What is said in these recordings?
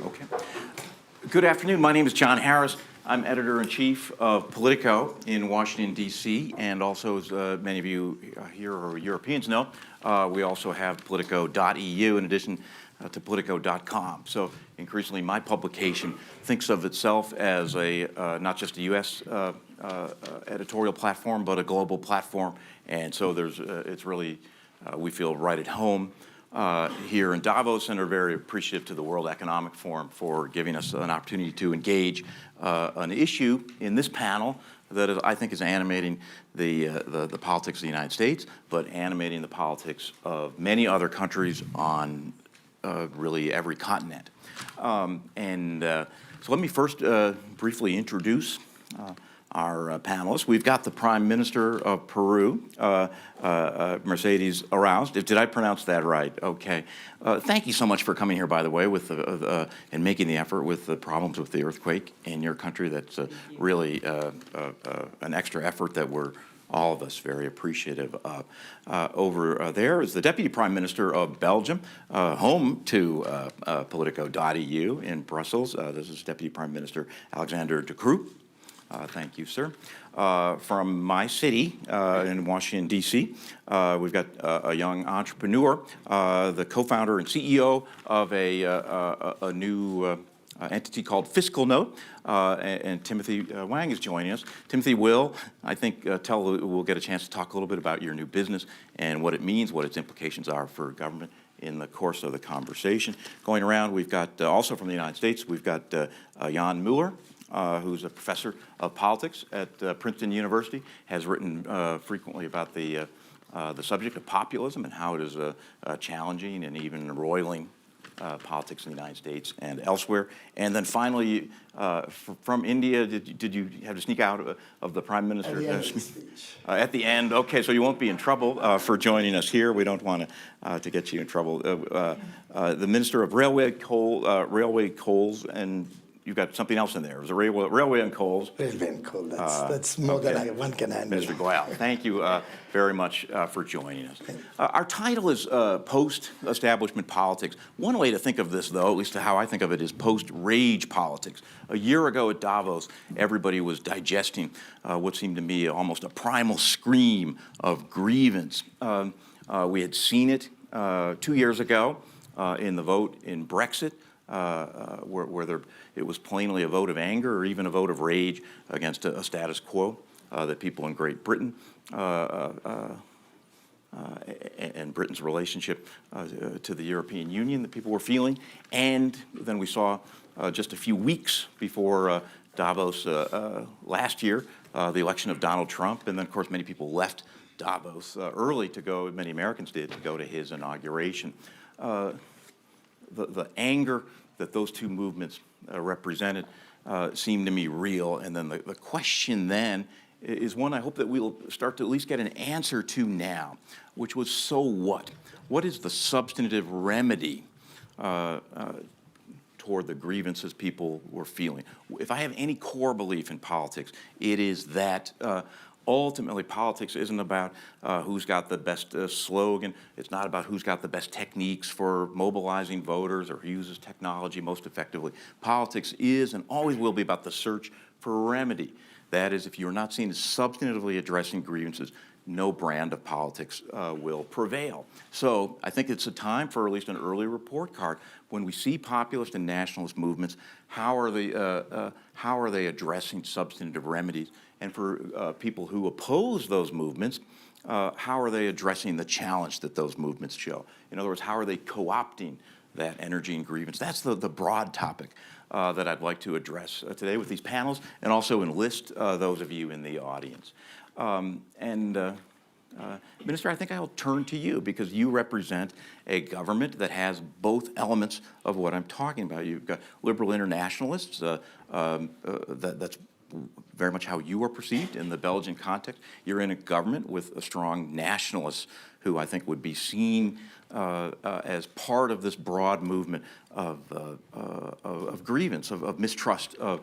Okay. Good afternoon. My name is John Harris. I'm editor-in-chief of Politico in Washington, D.C., and also, as many of you here or Europeans know, we also have Politico.eu in addition to Politico.com. So increasingly, my publication thinks of itself as a not just a U.S. Editorial platform, but a global platform. And so it's really, we feel right at home here in Davos, and are very appreciative to the World Economic Forum for giving us an opportunity to engage an issue in this panel that I think is animating the politics of the United States, but animating the politics of many other countries on really every continent. So let me first briefly introduce our panelists. We've got the Prime Minister of Peru, Mercedes Arauz. Did I pronounce that right? Okay. Thank you so much for coming here, by the way, and making the effort with the problems with the earthquake in your country. That's really an extra effort that we're all of us very appreciative of. Over there is the Deputy Prime Minister of Belgium, home to Politico.eu in Brussels. This is Deputy Prime Minister Alexander De Croo. Thank you, sir. From my city in Washington, D.C., we've got a young entrepreneur, the co-founder and CEO of a new entity called Fiscal Note, and Timothy Wang is joining us. Timothy will, I think, we'll get a chance to talk a little bit about your new business and what it means, what its implications are for government in the course of the conversation. Going around, we've got, also from the United States, we've got Jan Mueller, who's a professor of politics at Princeton University, has written frequently about the subject of populism and how it is challenging and even roiling politics in the United States and elsewhere. And then finally, from India, did you have to sneak out of the Prime Minister? At the end of the speech. At the end, okay, so you won't be in trouble for joining us here. We don't want to get you in trouble. The Minister of Railway, Coals, and you've got something else in there. It was a railway and coals. Railway and coal. That's more than one can handle. Mr. Goyal, thank you very much for joining us. Our title is Post-Establishment Politics. One way to think of this, though, at least how I think of it, is post-rage politics. A year ago at Davos, everybody was digesting what seemed to me almost a primal scream of grievance. We had seen it 2 years ago in the vote in Brexit, where it was plainly a vote of anger or even a vote of rage against a status quo that people in Great Britain and Britain's relationship to the European Union that people were feeling. And then we saw just a few weeks before Davos last year, the election of Donald Trump. And then, of course, many people left Davos early to go, many Americans did, to go to his inauguration. The anger that those two movements represented seemed to me real. And then the question then is one I hope that we'll start to at least get an answer to now, which was, so what? What is the substantive remedy toward the grievances people were feeling? If I have any core belief in politics, it is that ultimately, politics isn't about who's got the best slogan. It's not about who's got the best techniques for mobilizing voters or who uses technology most effectively. Politics is and always will be about the search for a remedy. That is, if you're not seen as substantively addressing grievances, no brand of politics will prevail. So I think it's a time for at least an early report card. When we see populist and nationalist movements, how are they addressing substantive remedies? And for people who oppose those movements, how are they addressing the challenge that those movements show? In other words, how are they co-opting that energy and grievance? That's the broad topic that I'd like to address today with these panels, and also enlist those of you in the audience. Minister, I think I'll turn to you because you represent a government that has both elements of what I'm talking about. You've got liberal internationalists, that's very much how you are perceived in the Belgian context. You're in a government with a strong nationalists who I think would be seen as part of this broad movement of grievance, of mistrust of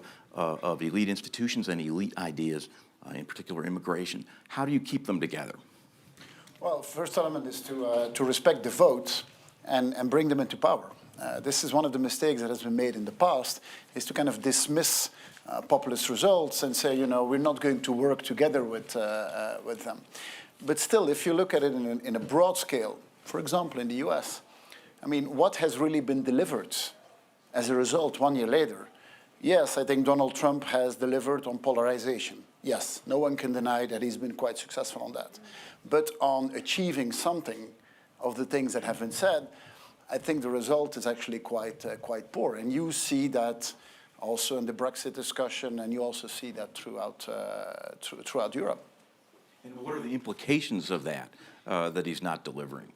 elite institutions and elite ideas, in particular immigration. How do you keep them together? Well, first element is to respect the votes and bring them into power. This is one of the mistakes that has been made in the past, is to kind of dismiss populist results and say, we're not going to work together with them. But still, if you look at it in a broad scale, for example, in the US, I mean, what has really been delivered as a result 1 year later? Yes, I think Donald Trump has delivered on polarization. Yes, no one can deny that he's been quite successful on that. But on achieving something of the things that have been said, I think the result is actually quite poor. And you see that also in the Brexit discussion, and you also see that throughout Europe. And what are the implications of that, that he's not delivering?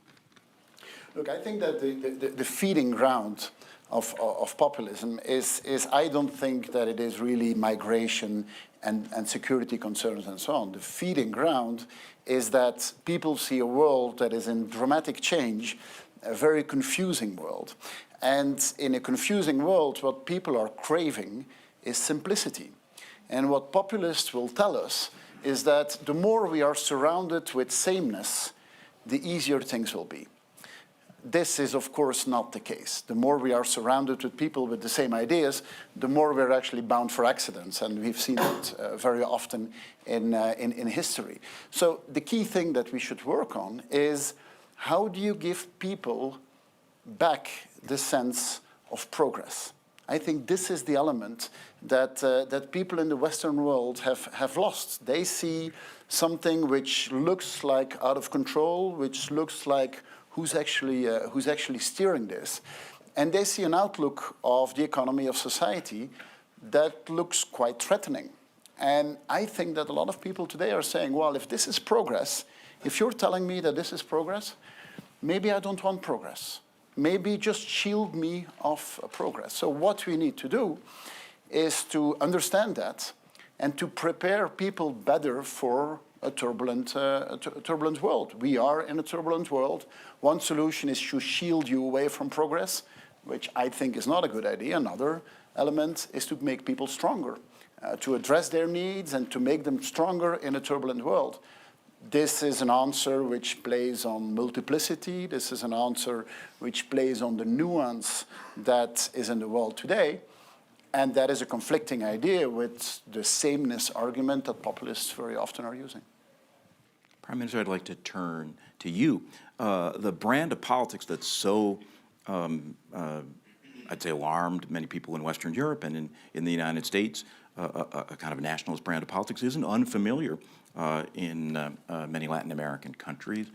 Look, I think that the feeding ground of populism is I don't think that it is really migration and security concerns and so on. The feeding ground is that people see a world that is in dramatic change, a very confusing world. And in a confusing world, what people are craving is simplicity. And what populists will tell us is that the more we are surrounded with sameness, the easier things will be. This is, of course, not the case. The more we are surrounded with people with the same ideas, the more we're actually bound for accidents. And we've seen that very often in history. So the key thing that we should work on is how do you give people back the sense of progress? I think this is the element that people in the Western world have lost. They see something which looks like out of control, which looks like who's actually steering this. And they see an outlook of the economy of society that looks quite threatening. And I think that a lot of people today are saying, well, if this is progress, if you're telling me that this is progress, maybe I don't want progress. Maybe just shield me of progress. So what we need to do is to understand that and to prepare people better for a turbulent world. We are in a turbulent world. One solution is to shield you away from progress, which I think is not a good idea. Another element is to make people stronger, to address their needs and to make them stronger in a turbulent world. This is an answer which plays on multiplicity. This is an answer which plays on the nuance that is in the world today. And that is a conflicting idea with the sameness argument that populists very often are using. Prime Minister, I'd like to turn to you. The brand of politics that's so, I'd say, alarmed many people in Western Europe and in the United States, a kind of nationalist brand of politics isn't unfamiliar in many Latin American countries.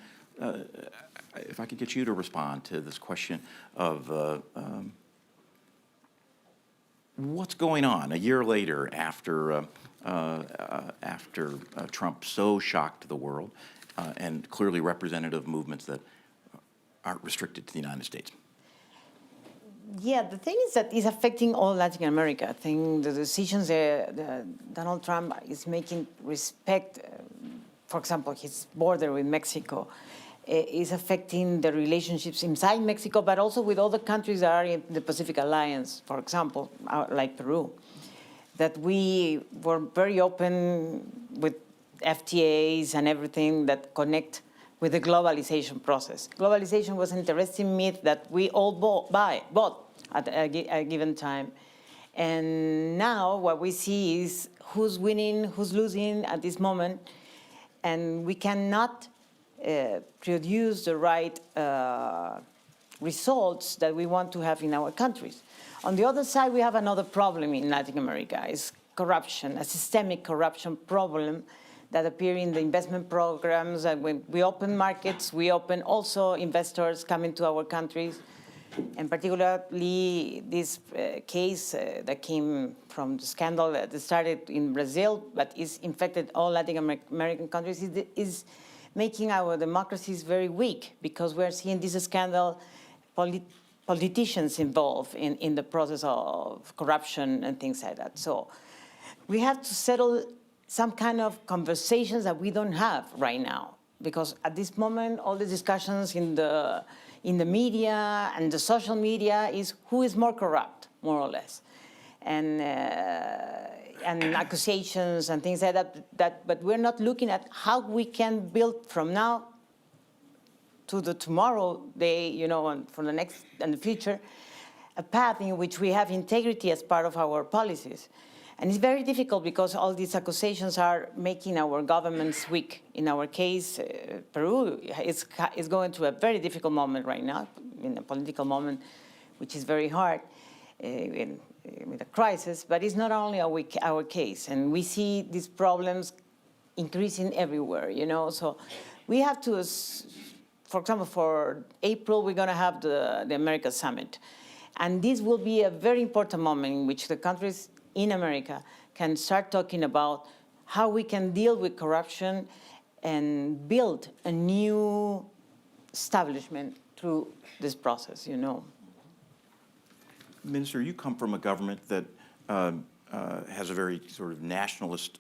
If I could get you to respond to this question of what's going on a year later after Trump so shocked the world and clearly representative movements that aren't restricted to the United States? Yeah, the thing is that it's affecting all Latin America. I think the decisions that Donald Trump is making respect, for example, his border with Mexico, is affecting the relationships inside Mexico, but also with other countries that are in the Pacific Alliance, for example, like Peru. That we were very open with FTAs and everything that connect with the globalization process. Globalization was an interesting myth that we all bought at a given time. And now what we see is who's winning, who's losing at this moment, and we cannot produce the right results that we want to have in our countries. On the other side, we have another problem in Latin America, is corruption, a systemic corruption problem that appear in the investment programs. And when we open markets, we open also investors coming to our countries. And particularly this case that came from the scandal that started in Brazil, but is infected all Latin American countries, is making our democracies very weak, because we're seeing this scandal, politicians involved in the process of corruption and things like that. So we have to settle some kind of conversations that we don't have right now, because at this moment, all the discussions in the media and the social media is who is more corrupt, more or less, and accusations and things like that. But we're not looking at how we can build from now to the tomorrow day, and for the next and the future, a path in which we have integrity as part of our policies. And it's very difficult because all these accusations are making our governments weak. In our case, Peru is going through a very difficult moment right now, in a political moment, which is very hard with a crisis, but it's not only our case. And we see these problems increasing everywhere, you know. So we have to, for example, for April, we're going to have the America Summit. And this will be a very important moment in which the countries in America can start talking about how we can deal with corruption and build a new establishment through this process, you know. Minister, you come from a government that has a very sort of nationalist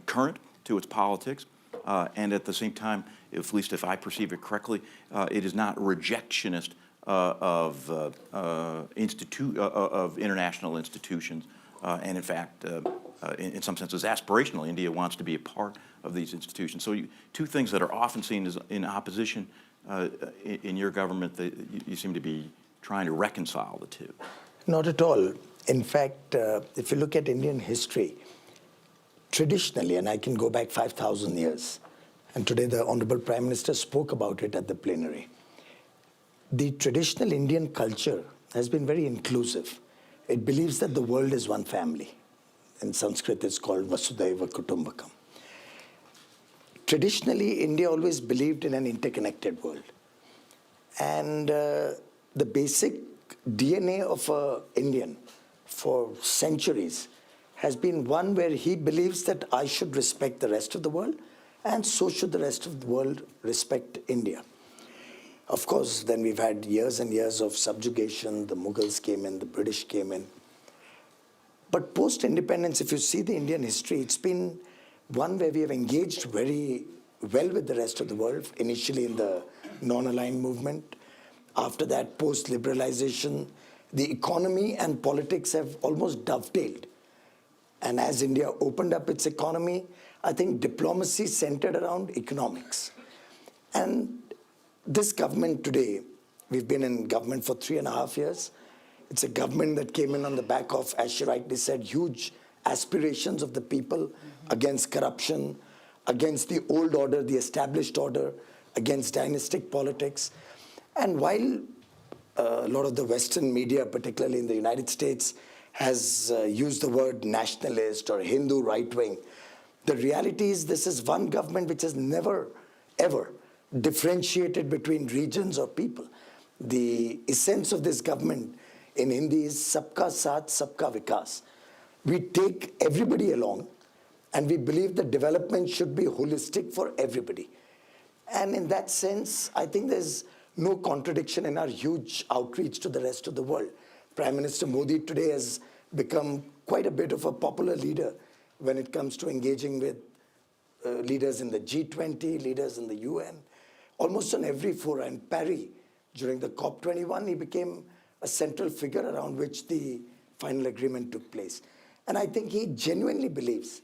current to its politics, and at the same time, at least if I perceive it correctly, it is not rejectionist of international institutions, and in fact, in some senses, aspirational. India wants to be a part of these institutions. So two things that are often seen as in opposition in your government, that you seem to be trying to reconcile the two. Not at all. In fact, if you look at Indian history, traditionally, and I can go back 5,000 years, and today the Honorable Prime Minister spoke about it at the plenary, the traditional Indian culture has been very inclusive. It believes that the world is one family. In Sanskrit, it's called Vasudhaiva Kutumbakam. Traditionally, India always believed in an interconnected world. And the basic DNA of an Indian for centuries has been one where he believes that I should respect the rest of the world, and so should the rest of the world respect India. Of course, then we've had years and years of subjugation. The Mughals came in, the British came in. But post-independence, if you see the Indian history, it's been one where we have engaged very well with the rest of the world, initially in the non-aligned movement. After that, post-liberalization, the economy and politics have almost dovetailed. And as India opened up its economy, I think diplomacy centered around economics. And this government today, we've been in government for 3.5 years. It's a government that came in on the back of, as she rightly said, huge aspirations of the people against corruption, against the old order, the established order, against dynastic politics. And while a lot of the Western media, particularly in the United States, has used the word nationalist or Hindu right-wing, the reality is this is one government which has never, ever differentiated between regions or people. The essence of this government in Hindi is Sabka Saath, Sabka Vikas. We take everybody along, and we believe that development should be holistic for everybody. And in that sense, I think there's no contradiction in our huge outreach to the rest of the world. Prime Minister Modi today has become quite a bit of a popular leader when it comes to engaging with leaders in the G20, leaders in the UN. Almost on every fora. In Paris, during the COP21, he became a central figure around which the final agreement took place. And I think he genuinely believes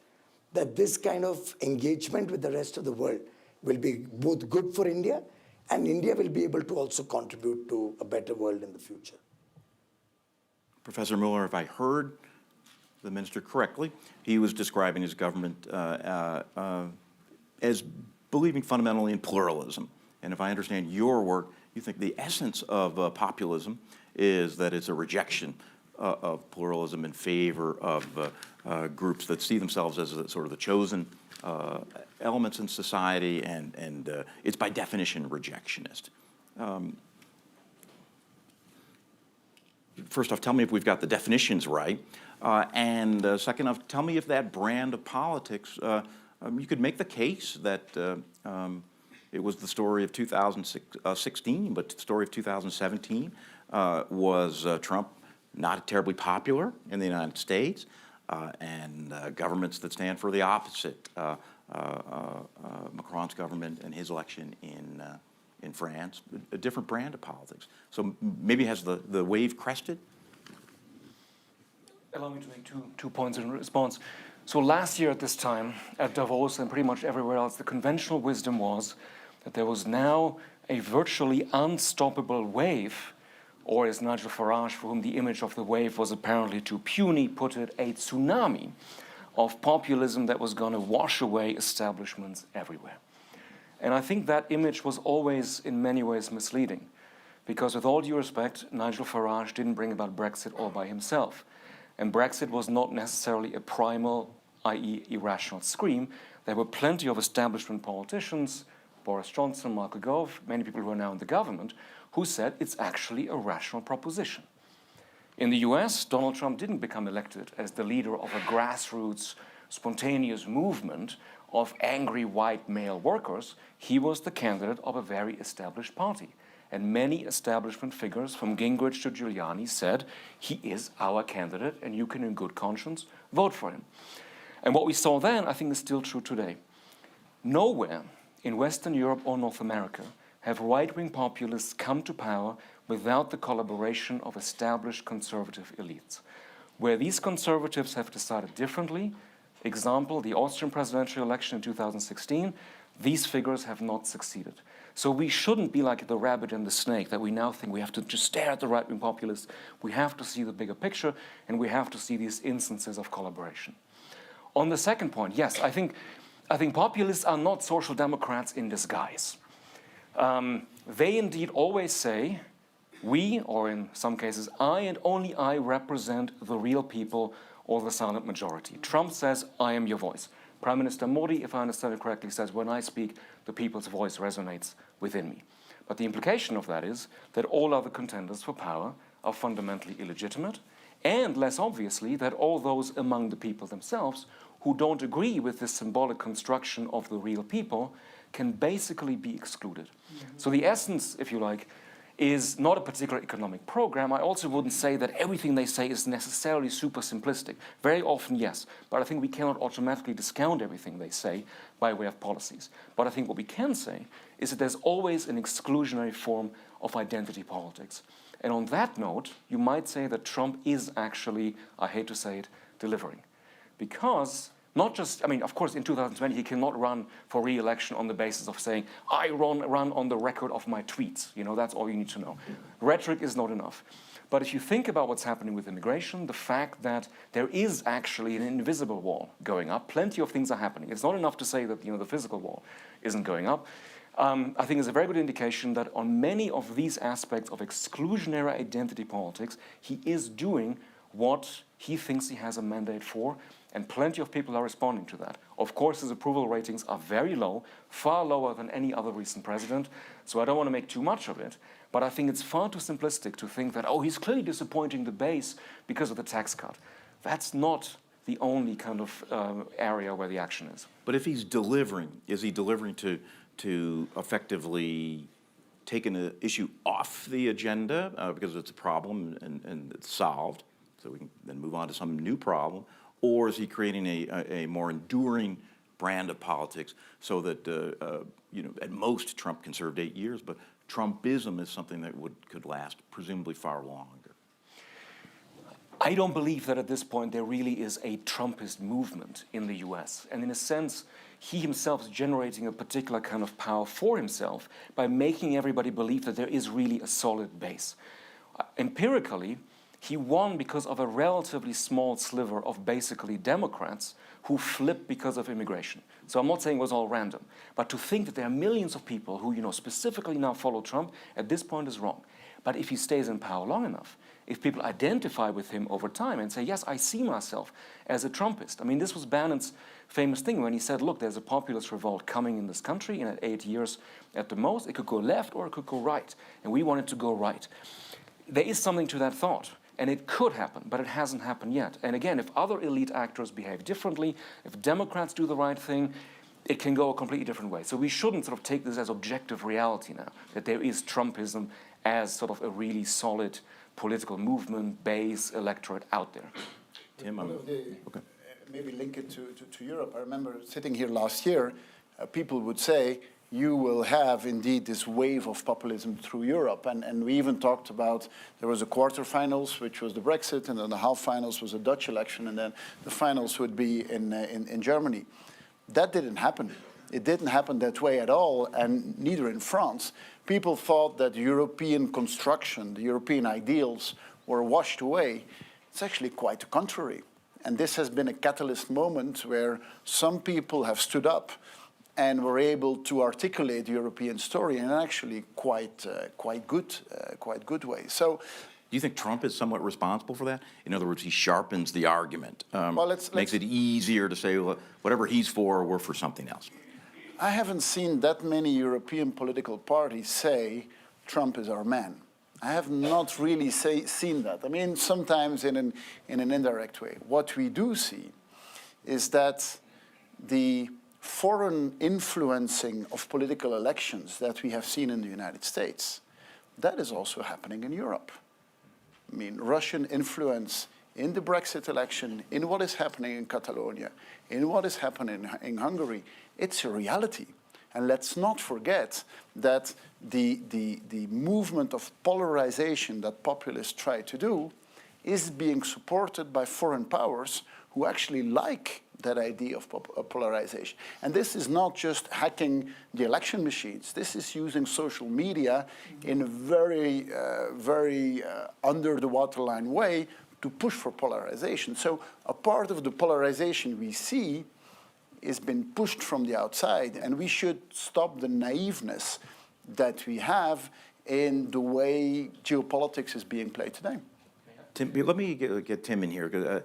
that this kind of engagement with the rest of the world will be both good for India, and India will be able to also contribute to a better world in the future. Professor Mueller, if I heard the minister correctly, he was describing his government as believing fundamentally in pluralism. And if I understand your work, you think the essence of populism is that it's a rejection of pluralism in favor of groups that see themselves as sort of the chosen elements in society, and it's by definition rejectionist. First off, tell me if we've got the definitions right. And second off, tell me if that brand of politics, you could make the case that it was the story of 2016, but the story of 2017 was Trump not terribly popular in the United States, and governments that stand for the opposite, Macron's government and his election in France, a different brand of politics. So maybe has the wave crested? Allow me to make two points in response. So last year at this time, at Davos and pretty much everywhere else, the conventional wisdom was that there was now a virtually unstoppable wave or as Nigel Farage, for whom the image of the wave was apparently too puny, put it, a tsunami of populism that was going to wash away establishments everywhere. And I think that image was always in many ways misleading, because with all due respect, Nigel Farage didn't bring about Brexit all by himself. And Brexit was not necessarily a primal, i.e. irrational scream. There were plenty of establishment politicians, Boris Johnson, Michael Gove, many people who are now in the government, who said it's actually a rational proposition. In the US, Donald Trump didn't become elected as the leader of a grassroots, spontaneous movement of angry white male workers. He was the candidate of a very established party. And many establishment figures, from Gingrich to Giuliani, said, he is our candidate and you can in good conscience vote for him. And what we saw then, I think, is still true today. Nowhere in Western Europe or North America have right-wing populists come to power without the collaboration of established conservative elites. Where these conservatives have decided differently, example, the Austrian presidential election in 2016, these figures have not succeeded. So we shouldn't be like the rabbit and the snake, that we now think we have to just stare at the right-wing populists. We have to see the bigger picture, and we have to see these instances of collaboration. On the second point, yes, I think populists are not social democrats in disguise. They indeed always say, we, or in some cases I and only I, represent the real people or the silent majority. Trump says, I am your voice. Prime Minister Modi, if I understand it correctly, says, when I speak, the people's voice resonates within me. But the implication of that is that all other contenders for power are fundamentally illegitimate, and less obviously, that all those among the people themselves who don't agree with this symbolic construction of the real people can basically be excluded. So the essence, if you like, is not a particular economic program. I also wouldn't say that everything they say is necessarily super simplistic. Very often, yes, but I think we cannot automatically discount everything they say by way of policies. But I think what we can say is that there's always an exclusionary form of identity politics. And on that note, you might say that Trump is actually, I hate to say it, delivering. Because not just, I mean, of course, in 2020, he cannot run for re-election on the basis of saying, I run on the record of my tweets. You know, that's all you need to know. Rhetoric is not enough. But if you think about what's happening with immigration, the fact that there is actually an invisible wall going up, plenty of things are happening. It's not enough to say that, you know, the physical wall isn't going up. I think it's a very good indication that on many of these aspects of exclusionary identity politics, he is doing what he thinks he has a mandate for, and plenty of people are responding to that. Of course, his approval ratings are very low, far lower than any other recent president, so I don't want to make too much of it, but I think it's far too simplistic to think that, oh, he's clearly disappointing the base because of the tax cut. That's not the only kind of area where the action is. But if he's delivering, is he delivering to effectively take an issue off the agenda because it's a problem and it's solved, so we can then move on to some new problem? Or is he creating a more enduring brand of politics so that, you know, at most Trump can serve 8 years, but Trumpism is something that could last presumably far longer? I don't believe that at this point there really is a Trumpist movement in the US. And in a sense, he himself is generating a particular kind of power for himself by making everybody believe that there is really a solid base. Empirically, he won because of a relatively small sliver of basically Democrats who flipped because of immigration. So I'm not saying it was all random, but to think that there are millions of people who, you know, specifically now follow Trump at this point is wrong. But if he stays in power long enough, if people identify with him over time and say, yes, I see myself as a Trumpist. I mean, this was Bannon's famous thing when he said, look, there's a populist revolt coming in this country, and at 8 years at the most, it could go left or it could go right. And we want it to go right. There is something to that thought. And it could happen, but it hasn't happened yet. And again, if other elite actors behave differently, if Democrats do the right thing, it can go a completely different way. So we shouldn't sort of take this as objective reality now, that there is Trumpism as sort of a really solid political movement, base, electorate out there. Tim, okay. Maybe link it to Europe. I remember sitting here last year, people would say, you will have indeed this wave of populism through Europe. And we even talked about, there was a quarterfinals, which was the Brexit, and then the half finals was a Dutch election, and then the finals would be in Germany. That didn't happen. It didn't happen that way at all, and neither in France. people thought that the European construction, the European ideals were washed away. It's actually quite the contrary. And this has been a catalyst moment where some people have stood up and were able to articulate the European story in an actually quite good way. So, do you think Trump is somewhat responsible for that? In other words, he sharpens the argument, makes it easier to say, well, whatever he's for, we're for something else. I haven't seen that many European political parties say Trump is our man. I have not really seen that. I mean, sometimes in an indirect way. What we do see is that the foreign influencing of political elections that we have seen in the United States, that is also happening in Europe. I mean, Russian influence in the Brexit election, in what is happening in Catalonia, in what is happening in Hungary, it's a reality. And let's not forget that the movement of polarization that populists try to do is being supported by foreign powers who actually like that idea of polarization. And this is not just hacking the election machines. This is using social media in a very under the waterline way to push for polarization. So a part of the polarization we see is been pushed from the outside, and we should stop the naiveness that we have in the way geopolitics is being played today. Tim, let me get Tim in here, because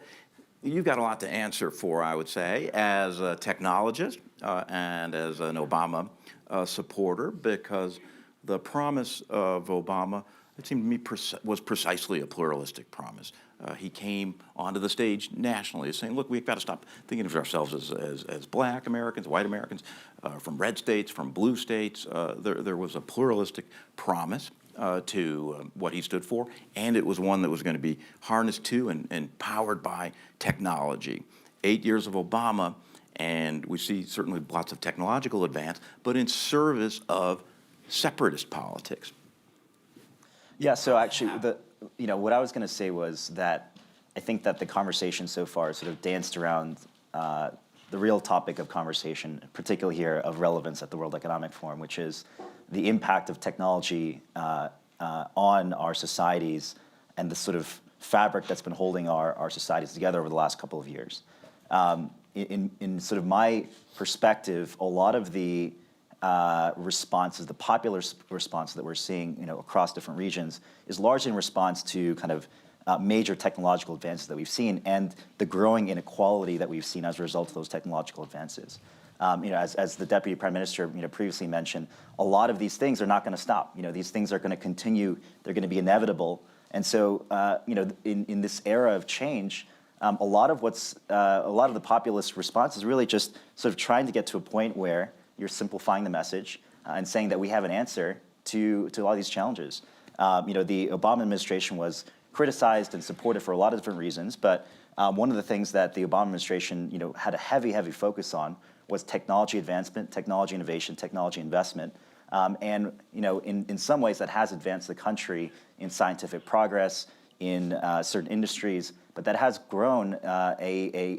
you've got a lot to answer for, I would say, as a technologist and as an Obama supporter, because the promise of Obama, it seemed to me, was precisely a pluralistic promise. He came onto the stage nationally saying, look, we've got to stop thinking of ourselves as black Americans, white Americans, from red states, from blue states. There was a pluralistic promise to what he stood for, and it was one that was going to be harnessed to and powered by technology. 8 years of Obama, and we see certainly lots of technological advance, but in service of separatist politics. Yeah, so actually, what I was going to say was that I think that the conversation so far sort of danced around the real topic of conversation, particularly here of relevance at the World Economic Forum, which is the impact of technology on our societies and the sort of fabric that's been holding our societies together over the last couple of years. In sort of my perspective, a lot of the responses, the popular response that we're seeing, across different regions, is largely in response to kind of major technological advances that we've seen and the growing inequality that we've seen as a result of those technological advances. As the Deputy Prime Minister previously mentioned, a lot of these things are not going to stop. These things are going to continue. They're going to be inevitable. And so, in this era of change, a lot of the populist response is really just sort of trying to get to a point where you're simplifying the message and saying that we have an answer to a lot of these challenges. The Obama administration was criticized and supported for a lot of different reasons, but one of the things that the Obama administration had a heavy focus on was technology advancement, technology innovation, technology investment. And in some ways that has advanced the country in scientific progress, in certain industries, but that has grown an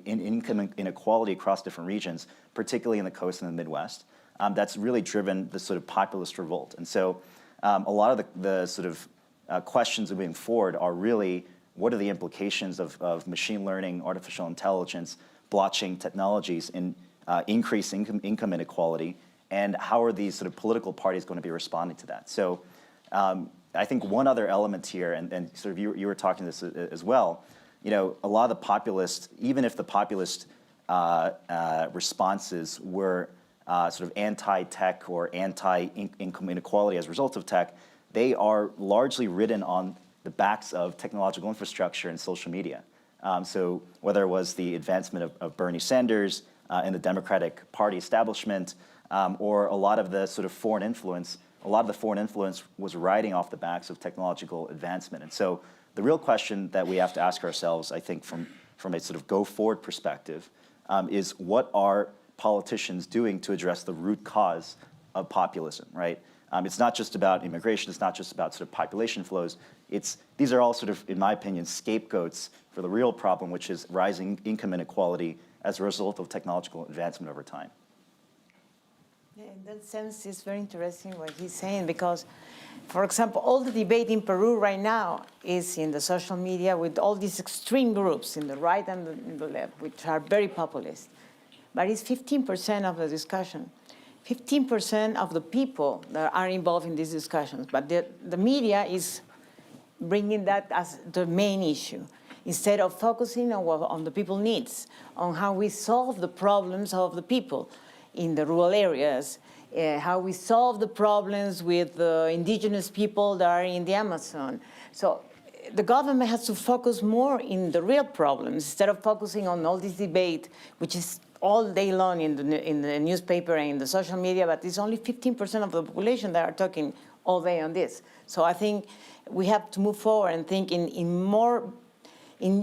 income inequality across different regions, particularly in the coast and the Midwest. That's really driven the sort of populist revolt. And so a lot of the sort of questions moving forward are really, what are the implications of machine learning, artificial intelligence, blockchain technologies in increasing income inequality, and how are these sort of political parties going to be responding to that? So I think one other element here, and sort of you were talking this as well, a lot of the populist, even if the populist responses were sort of anti-tech or anti-income inequality as a result of tech, they are largely ridden on the backs of technological infrastructure and social media. So whether it was the advancement of Bernie Sanders and the Democratic Party establishment, or a lot of the sort of foreign influence, was riding off the backs of technological advancement. And so the real question that we have to ask ourselves, I think, from a sort of go-forward perspective, is what are politicians doing to address the root cause of populism, right? It's not just about immigration. It's not just about sort of population flows. These are all sort of, in my opinion, scapegoats for the real problem, which is rising income inequality as a result of technological advancement over time. In that sense, it's very interesting what he's saying because, for example, all the debate in Peru right now is in the social media with all these extreme groups in the right and in the left, which are very populist. But it's 15% of the discussion. 15% of the people that are involved in these discussions. But the media is bringing that as the main issue, instead of focusing on the people's needs, on how we solve the problems of the people in the rural areas, how we solve the problems with the indigenous people that are in the Amazon. So the government has to focus more in the real problems instead of focusing on all this debate, which is all day long in the newspaper and in the social media, but it's only 15% of the population that are talking all day on this. So I think we have to move forward and think in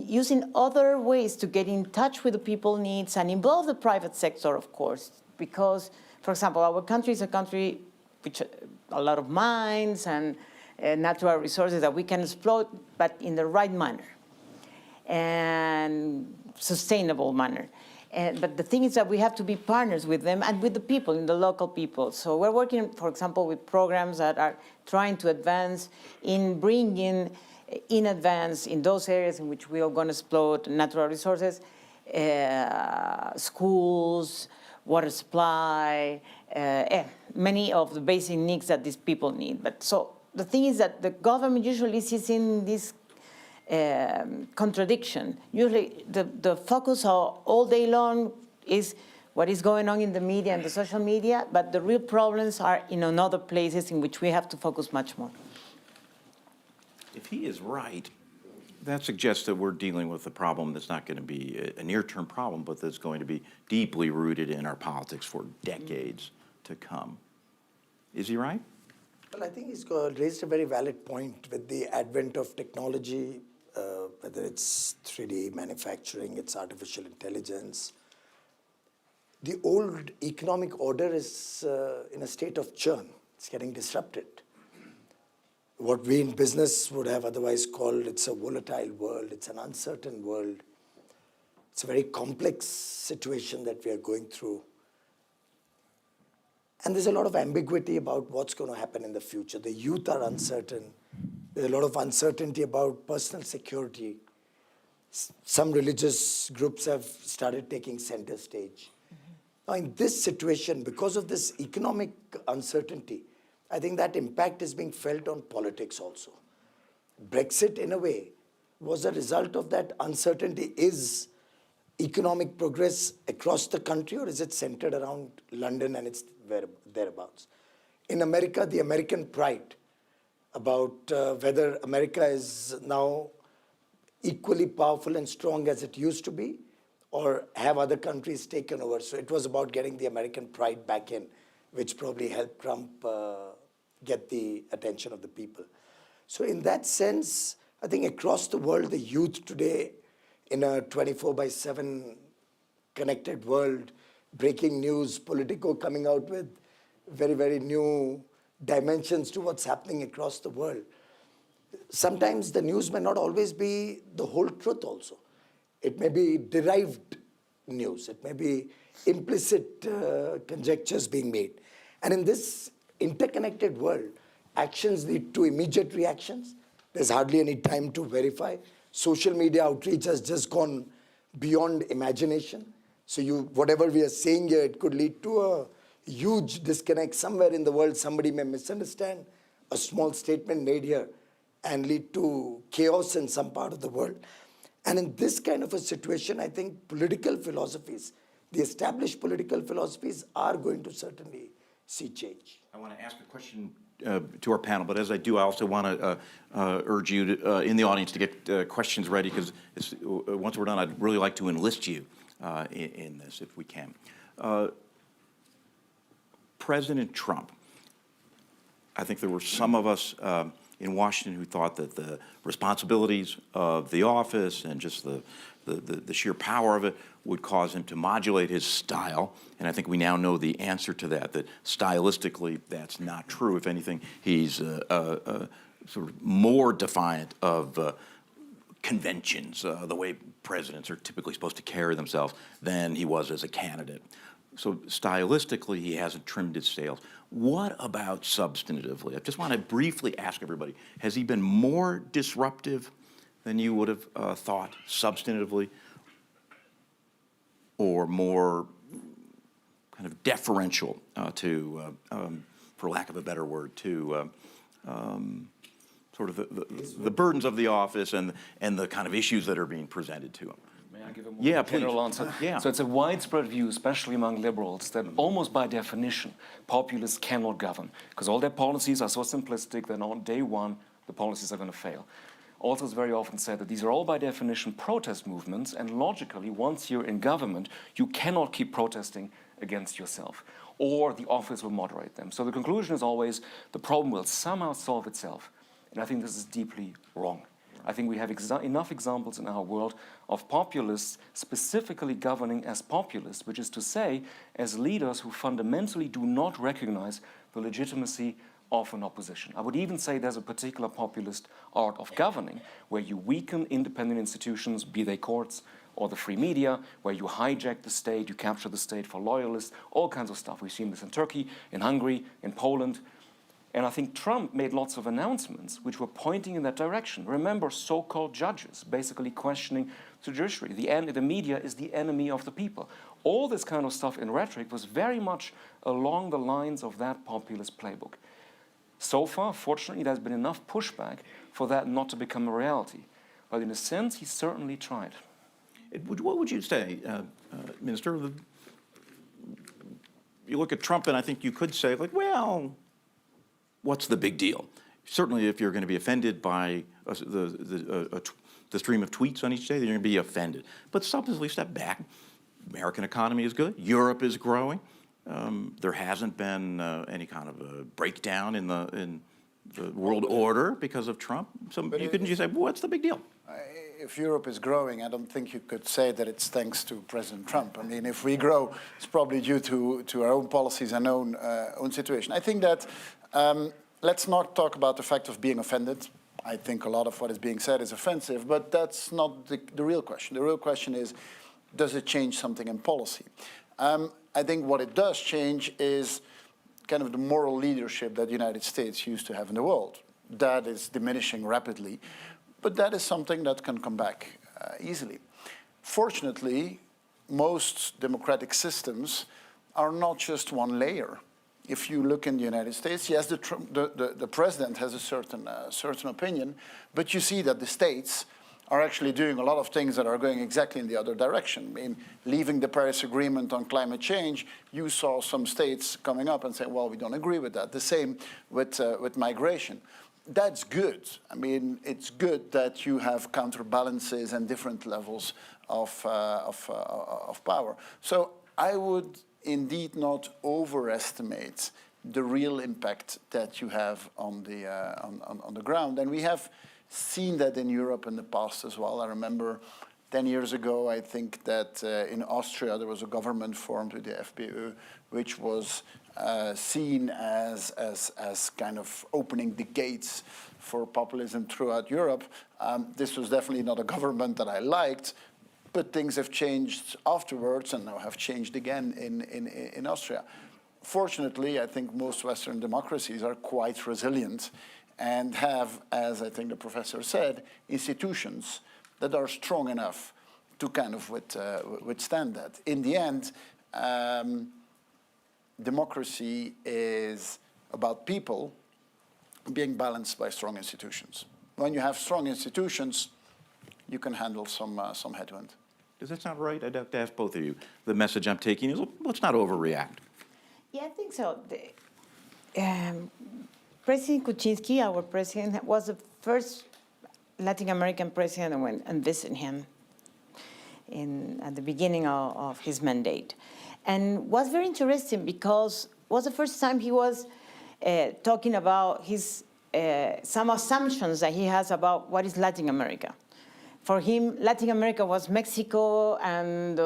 using other ways to get in touch with the people's needs and involve the private sector, of course, because, for example, our country is a country which a lot of mines and natural resources that we can exploit, but in the right manner and sustainable manner. But the thing is that we have to be partners with them and with the people, in the local people. So we're working, for example, with programs that are trying to advance in bringing in advance in those areas in which we are going to exploit natural resources, schools, water supply, many of the basic needs that these people need. But so the thing is that the government usually sees in this contradiction. Usually the focus all day long is what is going on in the media and the social media, but the real problems are in other places in which we have to focus much more. If he is right, that suggests that we're dealing with a problem that's not going to be a near-term problem, but that's going to be deeply rooted in our politics for decades to come. Is he right? Well, I think he's raised a very valid point with the advent of technology, whether it's 3D manufacturing, it's artificial intelligence. The old economic order is in a state of churn. It's getting disrupted. What we in business would have otherwise called it's a volatile world, it's an uncertain world. It's a very complex situation that we are going through. And there's a lot of ambiguity about what's going to happen in the future. The youth are uncertain. There's a lot of uncertainty about personal security. Some religious groups have started taking center stage. Now, in this situation, because of this economic uncertainty, I think that impact is being felt on politics also. Brexit, in a way, was a result of that uncertainty. Is economic progress across the country, or is it centered around London and its thereabouts? In America, the American pride about whether America is now equally powerful and strong as it used to be, or have other countries taken over. So it was about getting the American pride back in, which probably helped Trump get the attention of the people. So in that sense, I think across the world, the youth today, in a 24/7 connected world, breaking news, Politico coming out with very, very new dimensions to what's happening across the world. Sometimes the news may not always be the whole truth also. It may be derived news. It may be implicit conjectures being made. And in this interconnected world, actions lead to immediate reactions. There's hardly any time to verify. Social media outreach has just gone beyond imagination. So whatever we are saying here, it could lead to a huge disconnect. Somewhere in the world, somebody may misunderstand a small statement made here and lead to chaos in some part of the world. And in this kind of a situation, I think political philosophies, the established political philosophies, are going to certainly see change. I want to ask a question to our panel, but as I do, I also want to urge you to, in the audience to get questions ready, because once we're done, I'd really like to enlist you in this, if we can. President Trump, I think there were some of us in Washington who thought that the responsibilities of the office and just the sheer power of it would cause him to modulate his style. And I think we now know the answer to that stylistically that's not true. If anything, he's sort of more defiant of conventions, the way presidents are typically supposed to carry themselves, than he was as a candidate. so stylistically, he hasn't trimmed his sails. What about substantively? I just want to briefly ask everybody, has he been more disruptive than you would have thought substantively, or more kind of deferential for lack of a better word, to sort of the burdens of the office and the kind of issues that are being presented to him? May I give a Yeah, more please. general answer? Yeah. So it's a widespread view, especially among liberals, that almost by definition, populists cannot govern, because all their policies are so simplistic that on day one, the policies are going to fail. Also, it's very often said that these are all by definition protest movements, and logically, once you're in government, you cannot keep protesting against yourself, or the office will moderate them. So the conclusion is always the problem will somehow solve itself. And I think this is deeply wrong. I think we have enough examples in our world of populists specifically governing as populists, which is to say, as leaders who fundamentally do not recognize the legitimacy of an opposition. I would even say there's a particular populist art of governing where you weaken independent institutions, be they courts or the free media, where you hijack the state, you capture the state for loyalists, all kinds of stuff. We've seen this in Turkey, in Hungary, in Poland. And I think Trump made lots of announcements which were pointing in that direction. Remember, so-called judges basically questioning the judiciary. The media is the enemy of the people. All this kind of stuff in rhetoric was very much along the lines of that populist playbook. So far, fortunately, there's been enough pushback for that not to become a reality. But in a sense, he certainly tried. What would you say, Minister? You look at Trump, and I think you could say, like, well, what's the big deal? Certainly, if you're going to be offended by the stream of tweets on each day, then you're going to be offended. But substantively, step back. American economy is good. Europe is growing. There hasn't been any kind of a breakdown in the world order because of Trump. So you couldn't just say, well, what's the big deal? If Europe is growing, I don't think you could say that it's thanks to President Trump. I mean, if we grow, it's probably due to our own policies and own situation. I think that let's not talk about the fact of being offended. I think a lot of what is being said is offensive, but that's not the real question. The real question is, does it change something in policy? I think what it does change is kind of the moral leadership that the United States used to have in the world. That is diminishing rapidly, but that is something that can come back easily. Fortunately, most democratic systems are not just one layer. If you look in the United States, yes, the president has a certain opinion, but you see that the states are actually doing a lot of things that are going exactly in the other direction. I mean, leaving the Paris Agreement on climate change, you saw some states coming up and saying, well, we don't agree with that. The same with migration. That's good. I mean, it's good that you have counterbalances and different levels of power. So I would indeed not overestimate the real impact that you have on the ground. And we have seen that in Europe in the past as well. I remember 10 years ago, I think that in Austria there was a government formed with the FPÖ, which was seen as kind of opening the gates for populism throughout Europe. This was definitely not a government that I liked, but things have changed afterwards and now have changed again in Austria. Fortunately, I think most Western democracies are quite resilient and have, as I think the professor said, institutions that are strong enough to kind of withstand that. In the end, democracy is about people being balanced by strong institutions. When you have strong institutions, you can handle some headwind. Does that sound right? I'd have to ask both of you. The message I'm taking is, let's not overreact. Yeah, I think so. President Kuczynski, our president, was the first Latin American president that went and visited him at the beginning of his mandate. And was very interesting because it was the first time he was talking about some assumptions that he has about what is Latin America. For him, Latin America was Mexico and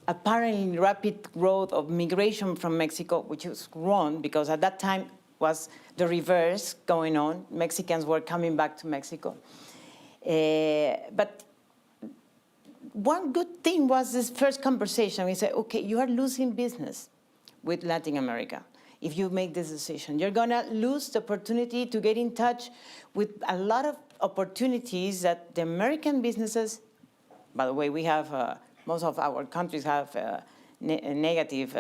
apparently rapid growth of migration from Mexico, which was wrong because at that time was the reverse going on. Mexicans were coming back to Mexico. But one good thing was this first conversation. We said, okay, you are losing business with Latin America if you make this decision. You're going to lose the opportunity to get in touch with a lot of opportunities that the American businesses, by the way, we have, most of our countries have a negative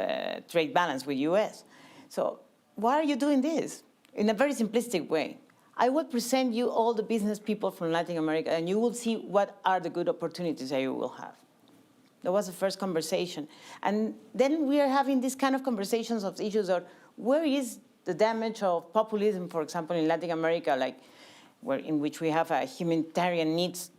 trade balance with US. So why are you doing this? In a very simplistic way. I will present you all the business people from Latin America, and you will see what are the good opportunities that you will have. That was the first conversation. And then we are having these kind of conversations of issues of where is the damage of populism, for example, in Latin America, like in which we have a humanitarian needs,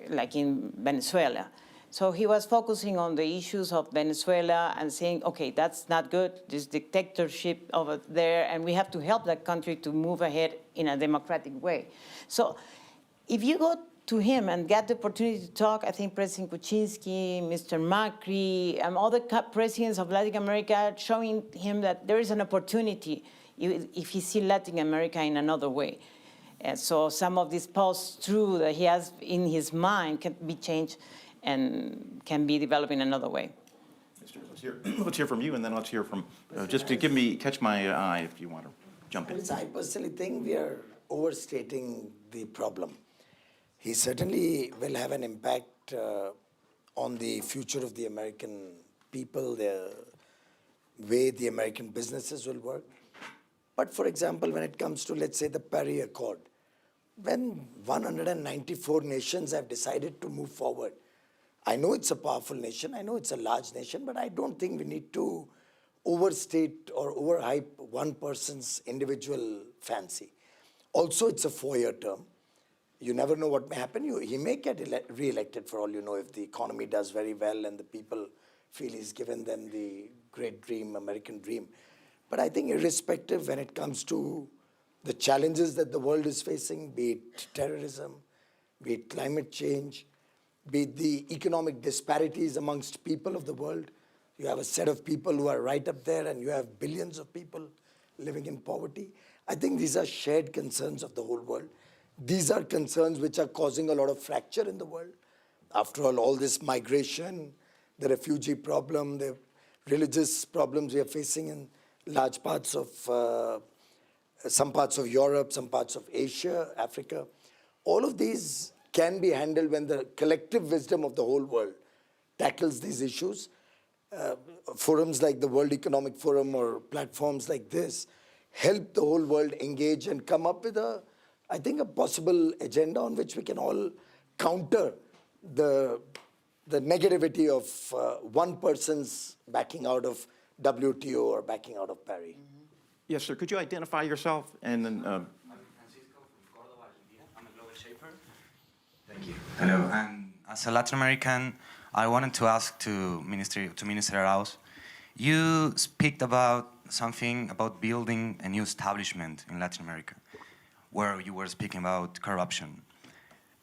like in Venezuela. So he was focusing on the issues of Venezuela and saying, okay, that's not good, this dictatorship over there, and we have to help that country to move ahead in a democratic way. So if you go to him and get the opportunity to talk, I think President Kuczynski, Mr. Macri, and other presidents of Latin America showing him that there is an opportunity if he sees Latin America in another way. And so some of these post-truth that he has in his mind can be changed and can be developed in another way. Let's hear from you, and then let's hear from, just to catch my eye if you want to jump in. I personally think we are overstating the problem. He certainly will have an impact on the future of the American people, the way the American businesses will work. But for example, when it comes to, let's say, the Paris Accord, when 194 nations have decided to move forward, I know it's a powerful nation, I know it's a large nation, but I don't think we need to overstate or overhype one person's individual fancy. Also, it's a 4-year term. You never know what may happen. He may get re-elected for all you know if the economy does very well and the people feel he's given them the great dream, American dream. But I think irrespective when it comes to the challenges that the world is facing, be it terrorism, be it climate change, be it the economic disparities amongst people of the world. You have a set of people who are right up there and you have billions of people living in poverty. I think these are shared concerns of the whole world. These are concerns which are causing a lot of fracture in the world. After all this migration, the refugee problem, the religious problems we are facing in large parts of, some parts of Europe, some parts of Asia, Africa, all of these can be handled when the collective wisdom of the whole world tackles these issues. Forums like the World Economic Forum or platforms like this help the whole world engage and come up with I think, a possible agenda on which we can all counter the negativity of one person's backing out of WTO or backing out of Paris. Mm-hmm. Yes, sir. Could you identify yourself and then? I'm Francisco from Córdoba, Argentina. I'm a global shaper. Thank you. Hello. And as a Latin American, I wanted to ask to Minister Arauz, you speak about something about building a new establishment in Latin America, where you were speaking about corruption.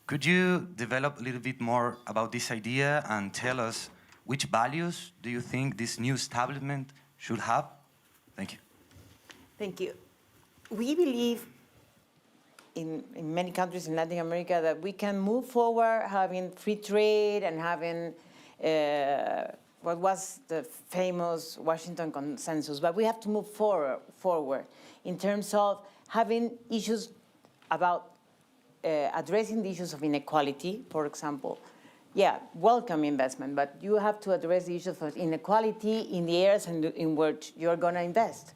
Could you develop a little bit more about this idea and tell us which values do you think this new establishment should have? Thank you. Thank you. We believe in many countries in Latin America that we can move forward having free trade and having what was the famous Washington Consensus, but we have to move forward in terms of having issues about addressing the issues of inequality, for example. Yeah, welcome investment, but you have to address the issues of inequality in the areas in which you're going to invest.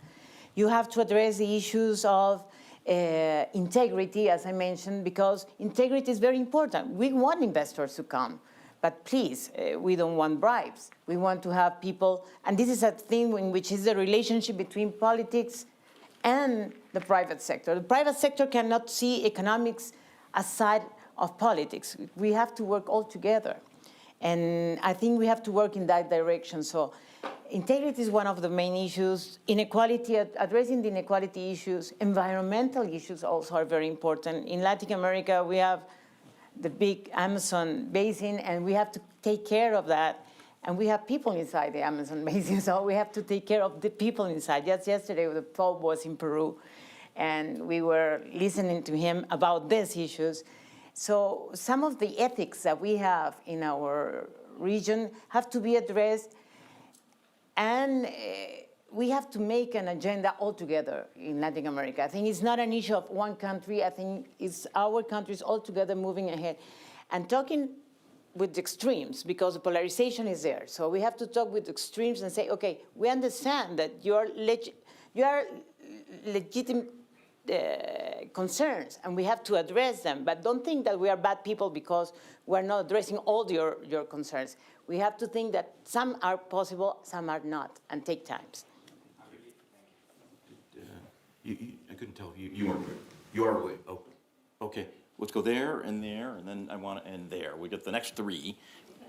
You have to address the issues of integrity, as I mentioned, because integrity is very important. We want investors to come, but please, we don't want bribes. We want to have people, and this is a thing in which is the relationship between politics and the private sector. The private sector cannot see economics aside of politics. We have to work all together. And I think we have to work in that direction. So integrity is one of the main issues. Inequality, addressing the inequality issues. Environmental issues also are very important. In Latin America, we have the big Amazon basin, and we have to take care of that. And we have people inside the Amazon basin, so we have to take care of the people inside. Just yesterday, the Pope was in Peru, and we were listening to him about these issues. So some of the ethics that we have in our region have to be addressed, and we have to make an agenda altogether in Latin America. I think it's not an issue of one country. I think it's our countries all together moving ahead. And talking with the extremes, because the polarization is there. So we have to talk with extremes and say, okay, we understand that you are legitimate concerns, and we have to address them. But don't think that we are bad people because we're not addressing all your concerns. We have to think that some are possible, some are not, and take times. I couldn't tell if you weren't. You are. Oh, okay. Let's go there, and then I want to end there. We got the next three.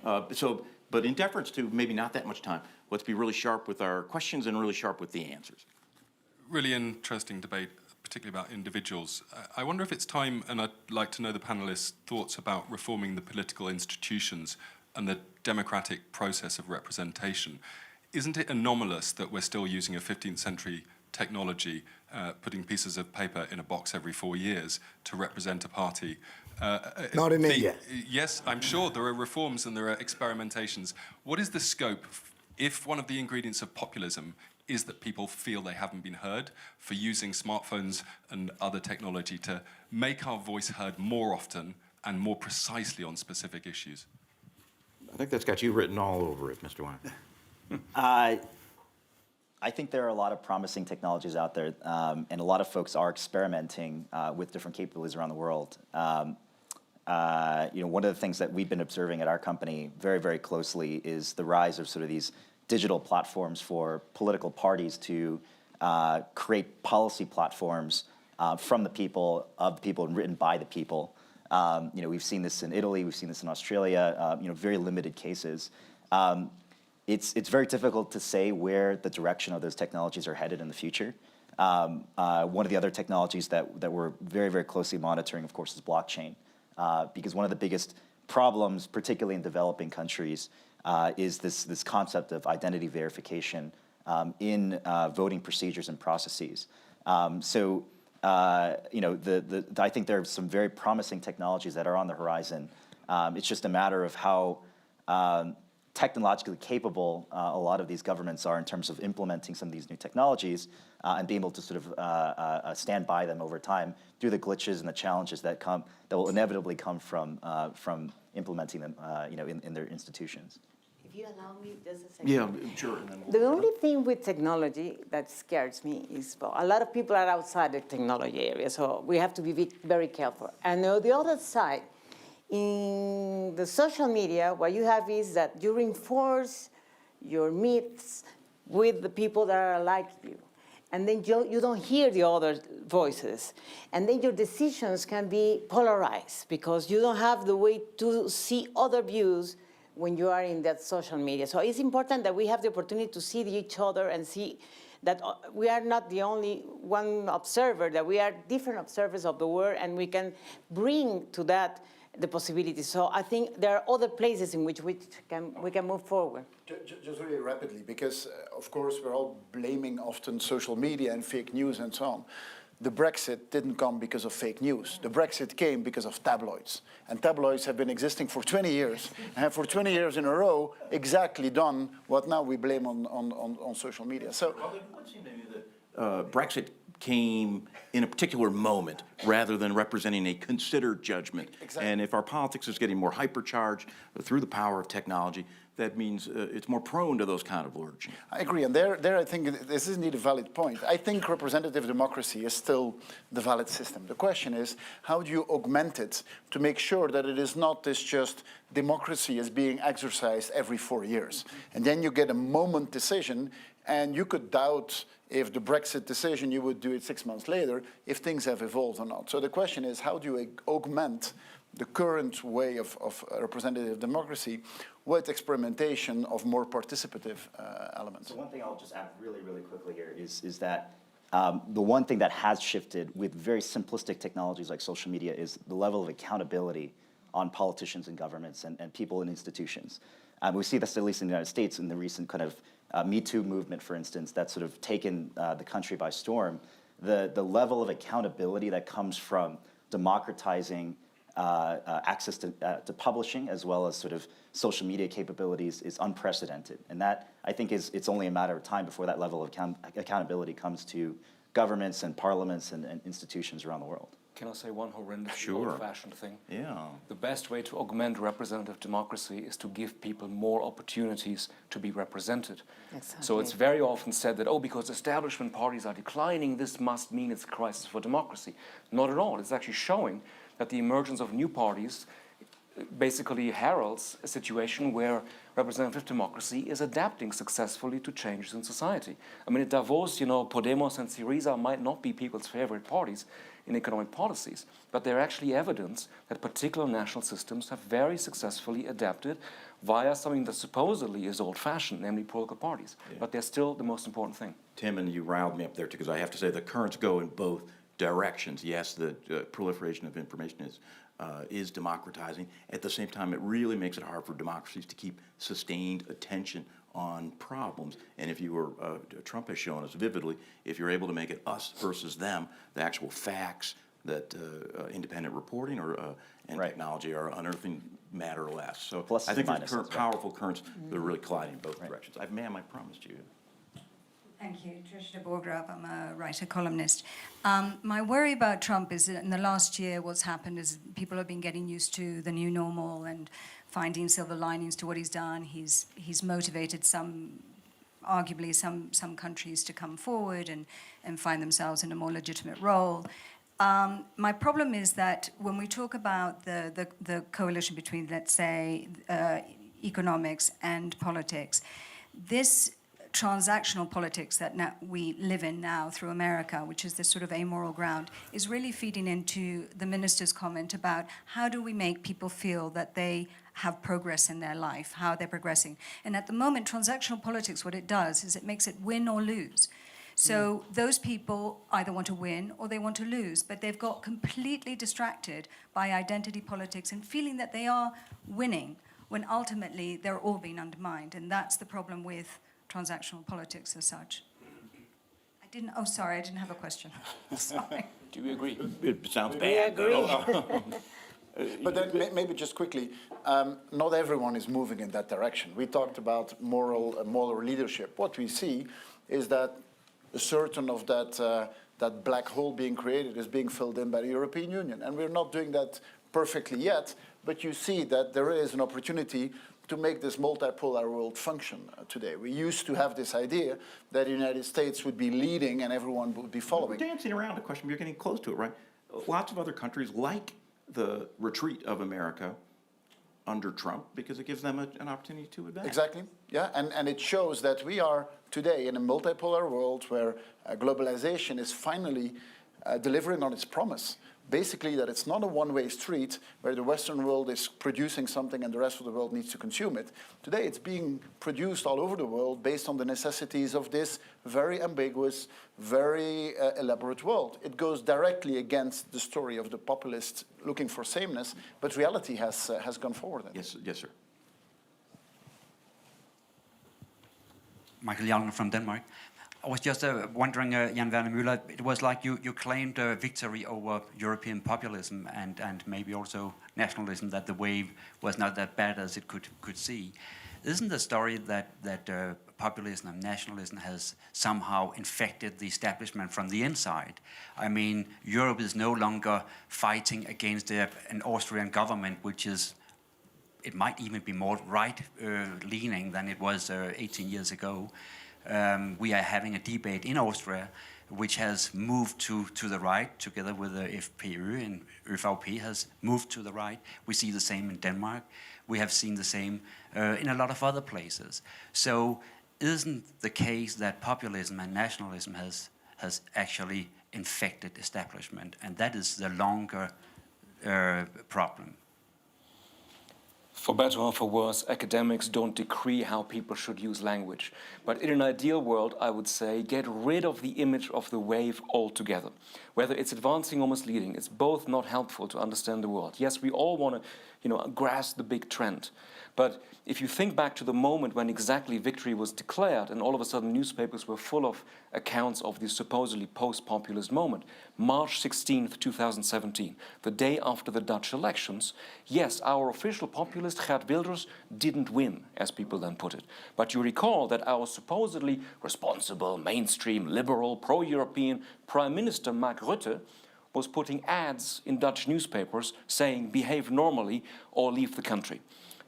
But in deference to maybe not that much time, let's be really sharp with our questions and really sharp with the answers. Really interesting debate, particularly about individuals. I wonder if it's time, and I'd like to know the panelists' thoughts about reforming the political institutions and the democratic process of representation. Isn't it anomalous that we're still using a 15th century technology, putting pieces of paper in a box every 4 years to represent a party? Not in India. Yes, I'm sure there are reforms and there are experimentations. What is the scope, if one of the ingredients of populism is that people feel they haven't been heard, for using smartphones and other technology to make our voice heard more often and more precisely on specific issues? I think that's got you written all over it, Mr. Wine. I think there are a lot of promising technologies out there, and a lot of folks are experimenting with different capabilities around the world. One of the things that we've been observing at our company very, very closely is the rise of sort of these digital platforms for political parties to create policy platforms from the people, of the people, and written by the people. We've seen this in Italy, we've seen this in Australia, very limited cases. It's very difficult to say where the direction of those technologies are headed in the future. One of the other technologies that we're very, very closely monitoring, of course, is blockchain. Because one of the biggest problems, particularly in developing countries, is this concept of identity verification in voting procedures and processes. I think there are some very promising technologies that are on the horizon. It's just a matter of how technologically capable a lot of these governments are in terms of implementing some of these new technologies and being able to sort of stand by them over time through the glitches and the challenges that will inevitably come from implementing them, in their institutions. If you allow me just a second. Yeah, sure. The only thing with technology that scares me is, well, a lot of people are outside the technology area, so we have to be very careful. And on the other side, in the social media, what you have is that you reinforce your myths with the people that are like you. And then you don't hear the other voices. And then your decisions can be polarized because you don't have the way to see other views when you are in that social media. So it's important that we have the opportunity to see each other and see that we are not the only one observer, that we are different observers of the world, and we can bring to that the possibilities. So I think there are other places in which we can move forward. Just really rapidly, because of course we're all blaming often social media and fake news and so on. The Brexit didn't come because of fake news. The Brexit came because of tabloids. And tabloids have been existing for 20 years, and have for 20 years in a row exactly done what now we blame on social media. So, well, it would seem to me that Brexit came in a particular moment rather than representing a considered judgment. Exactly. And if our politics is getting more hypercharged through the power of technology, that means it's more prone to those kind of lurching. I agree, and there I think this is indeed a valid point. I think representative democracy is still the valid system. The question is, how do you augment it to make sure that it is not this just democracy is being exercised every 4 years? And then you get a moment decision, and you could doubt if the Brexit decision, you would do it 6 months later, if things have evolved or not. So the question is, how do you augment the current way of representative democracy with experimentation of more participative elements? So one thing I'll just add really, really quickly here is that the one thing that has shifted with very simplistic technologies like social media is the level of accountability on politicians and governments and people and institutions. We see this at least in the United States in the recent kind of Me Too movement, for instance, that's sort of taken the country by storm. The level of accountability that comes from democratizing access to publishing as well as sort of social media capabilities is unprecedented. And that, I think, it's only a matter of time before that level of accountability comes to governments and parliaments and institutions around the world. Can I say one horrendous, Sure. old-fashioned thing? Yeah. The best way to augment representative democracy is to give people more opportunities to be represented. Exactly. So it's very often said that, oh, because establishment parties are declining, this must mean it's a crisis for democracy. Not at all. It's actually showing that the emergence of new parties basically heralds a situation where representative democracy is adapting successfully to changes in society. I mean, at Davos, Podemos and Syriza might not be people's favorite parties in economic policies, but they're actually evidence that particular national systems have very successfully adapted via something that supposedly is old-fashioned, namely political parties. Yeah. But they're still the most important thing. Tim, and you riled me up there too, because I have to say the currents go in both directions. Yes, the proliferation of information is democratizing. At the same time, it really makes it hard for democracies to keep sustained attention on problems. And if you were, Trump has shown us vividly, if you're able to make it us versus them, the actual facts that independent reporting and Right. technology are unearthing matter less. So Pluses I think and there's minuses, right. powerful currents that are really colliding in both directions. Ma'am, I promised you. Thank you. Tricia Borgrup, I'm a writer, columnist. My worry about Trump is that in the last year what's happened is people have been getting used to the new normal and finding silver linings to what he's done. He's motivated arguably some countries to come forward and find themselves in a more legitimate role. My problem is that when we talk about the coalition between, let's say, economics and politics, this transactional politics that we live in now through America, which is this sort of amoral ground, is really feeding into the minister's comment about how do we make people feel that they have progress in their life, how they're progressing. And at the moment, transactional politics, what it does is it makes it win or lose. So those people either want to win or they want to lose, but they've got completely distracted by identity politics and feeling that they are winning when ultimately they're all being undermined. And that's the problem with transactional politics as such. I didn't have a question. Sorry. Do you agree? It sounds bad. But then maybe just quickly, not everyone is moving in that direction. We talked about moral leadership. What we see is that a certain of that black hole being created is being filled in by the European Union. And we're not doing that perfectly yet, but you see that there is an opportunity to make this multipolar world function today. We used to have this idea that the United States would be leading and everyone would be We're following. dancing around the question, but you're getting close to it, right? Lots of other countries like the retreat of America under Trump because it gives them an opportunity to advance. Exactly, yeah, and it shows that we are today in a multipolar world where globalization is finally delivering on its promise. Basically, that it's not a one-way street where the Western world is producing something and the rest of the world needs to consume it. Today, it's being produced all over the world based on the necessities of this very ambiguous, very elaborate world. It goes directly against the story of the populists looking for sameness, but reality has gone forward. Yes, sir. Michael Hjalmar from Denmark. I was just wondering, Jan Werner Müller, it was like you claimed a victory over European populism and maybe also nationalism, that the wave was not that bad as it could see. Isn't the story that populism and nationalism has somehow infected the establishment from the inside? I mean, Europe is no longer fighting against an Austrian government, which is, it might even be more right-leaning than it was 18 years ago. We are having a debate in Austria which has moved to the right, together with the FPÖ, and ÖVP has moved to the right. We see the same in Denmark. We have seen the same in a lot of other places. So isn't the case that populism and nationalism has actually infected establishment, and that is the longer problem? For better or for worse, academics don't decree how people should use language. But in an ideal world, I would say, get rid of the image of the wave altogether. Whether it's advancing or misleading, it's both not helpful to understand the world. Yes, we all want to grasp the big trend. But if you think back to the moment when exactly victory was declared and all of a sudden newspapers were full of accounts of this supposedly post-populist moment, March 16th, 2017, the day after the Dutch elections, yes, our official populist Geert Wilders didn't win, as people then put it. But you recall that our supposedly responsible, mainstream, liberal, pro-European Prime Minister Mark Rutte was putting ads in Dutch newspapers saying behave normally or leave the country.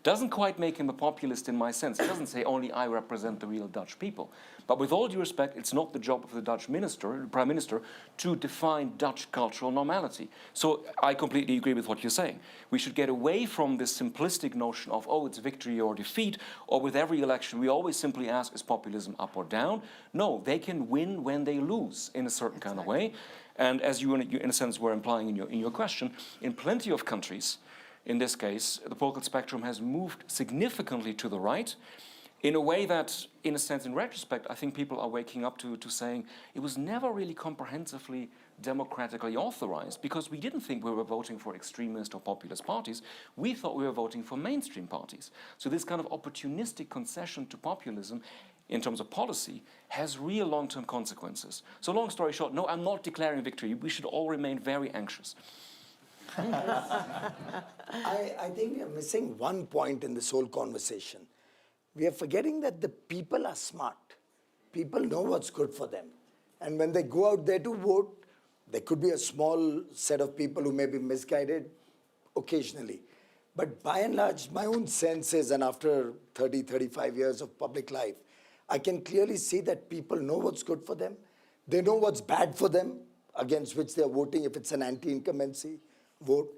Doesn't quite make him a populist in my sense. He doesn't say only I represent the real Dutch people. But with all due respect, it's not the job of the Dutch Prime Minister, to define Dutch cultural normality. So I completely agree with what you're saying. We should get away from this simplistic notion of, oh, it's victory or defeat, or with every election we always simply ask, is populism up or down? No, they can win when they lose in a certain kind of way. And as you, in a sense, were implying in your question, in plenty of countries, in this case, the political spectrum has moved significantly to the right in a way that, in a sense, in retrospect, I think people are waking up to saying it was never really comprehensively democratically authorized, because we didn't think we were voting for extremist or populist parties. We thought we were voting for mainstream parties. So this kind of opportunistic concession to populism in terms of policy has real long-term consequences. So long story short, no, I'm not declaring victory. We should all remain very anxious. I think we are missing one point in this whole conversation. We are forgetting that the people are smart. People know what's good for them. And when they go out there to vote, there could be a small set of people who may be misguided occasionally. But by and large, my own sense is, and after 30, 35 years of public life, I can clearly see that people know what's good for them. They know what's bad for them, against which they're voting if it's an anti-incumbency vote.